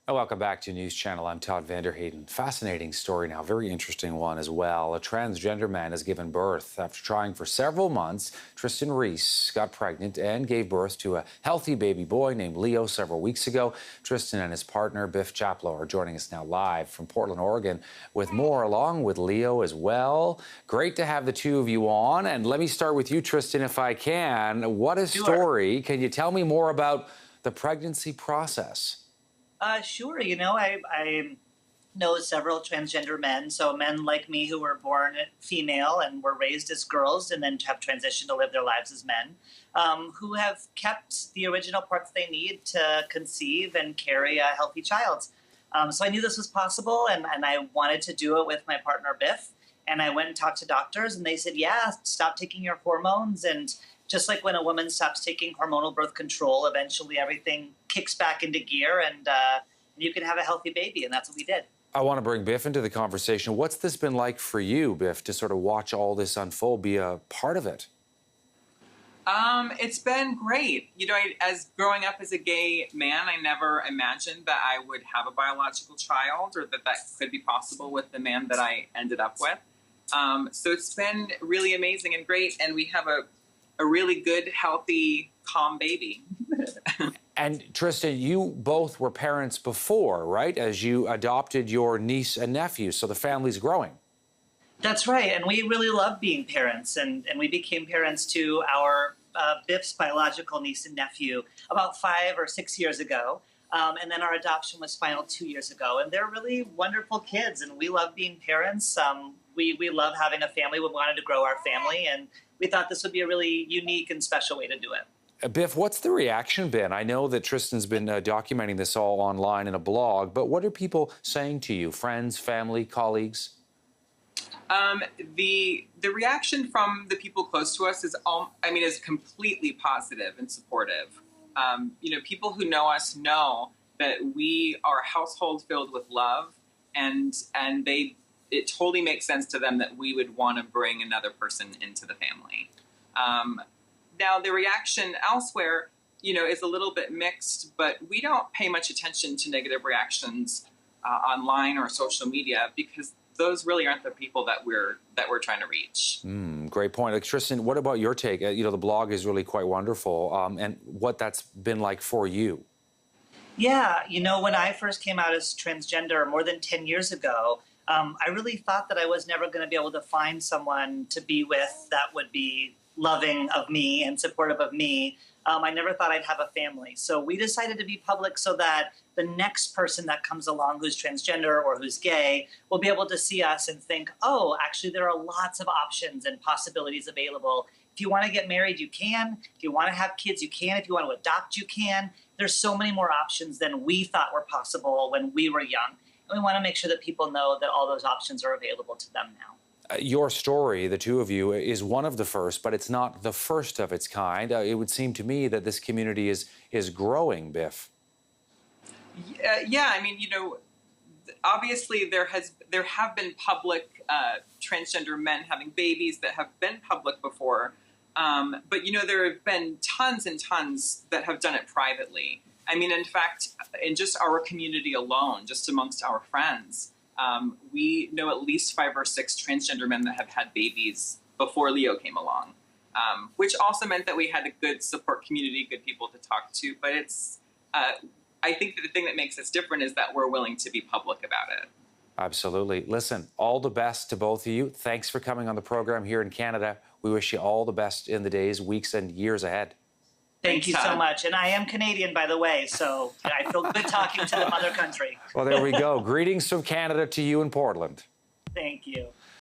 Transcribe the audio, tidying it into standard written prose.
Welcome back to News Channel. I'm Todd Vanderheyden. Fascinating story now, very interesting one as well. A transgender man has given birth. After trying for several months, Trystan Reese got pregnant and gave birth to a healthy baby boy named Leo several weeks ago. Trystan and his partner, Biff Chaplow, are joining us now live from Portland, Oregon, with more, along with Leo as well. Great to have the two of you on. And let me start with you, Trystan, if I can. What a story. Can you tell me more about the pregnancy process? Sure. I know several transgender men, so men like me who were born female and were raised as girls and then have transitioned to live their lives as men, who have kept the original parts they need to conceive and carry a healthy child. So I knew this was possible, and I wanted to do it with my partner, Biff. And I went and talked to doctors, and they said, yeah, stop taking your hormones. And just like when a woman stops taking hormonal birth control, eventually everything kicks back into gear and you can have a healthy baby. And that's what we did. I want to bring Biff into the conversation. What's this been like for you, Biff, to sort of watch all this unfold, be a part of it? It's been great. As growing up as a gay man, I never imagined that I would have a biological child or that could be possible with the man that I ended up with. So it's been really amazing and great. And we have a really good, healthy, calm baby. And Trystan, you both were parents before, right? As you adopted your niece and nephew, so the family's growing. That's right, and we really love being parents, and we became parents to our Biff's biological niece and nephew about 5 or 6 years ago, and then our adoption was final 2 years ago, and they're really wonderful kids, and we love being parents. We love having a family. We wanted to grow our family, and we thought this would be a really unique and special way to do it. Biff, what's the reaction been? I know that Trystan's been documenting this all online in a blog, but what are people saying to you? Friends, family, colleagues? The reaction from the people close to us is completely positive and supportive. People who know us know that we are a household filled with love, and it totally makes sense to them that we would want to bring another person into the family. Now, the reaction elsewhere, is a little bit mixed, but we don't pay much attention to negative reactions online or social media because those really aren't the people that we're trying to reach. Great point. Trystan, what about your take? The blog is really quite wonderful, and what that's been like for you. Yeah, when I first came out as transgender more than 10 years ago, I really thought that I was never going to be able to find someone to be with that would be loving of me and supportive of me. I never thought I'd have a family. So we decided to be public so that the next person that comes along who's transgender or who's gay will be able to see us and think, oh, actually there are lots of options and possibilities available. If you want to get married, you can. If you want to have kids, you can. If you want to adopt, you can. There's so many more options than we thought were possible when we were young. And we want to make sure that people know that all those options are available to them now. Your story, the two of you, is one of the first, but it's not the first of its kind. It would seem to me that this community is growing, Biff. Yeah, obviously there have been public transgender men having babies that have been public before, but there have been tons and tons that have done it privately. In fact, in just our community alone, just amongst our friends, we know at least 5 or 6 transgender men that have had babies before Leo came along, which also meant that we had a good support community, good people to talk to. But I think that the thing that makes us different is that we're willing to be public about it. Absolutely. Listen, all the best to both of you. Thanks for coming on the program here in Canada. We wish you all the best in the days, weeks, and years ahead. Thank you so much. And I am Canadian, by the way, so I feel good talking to the mother country. Well, there we go. Greetings from Canada to you in Portland. Thank you.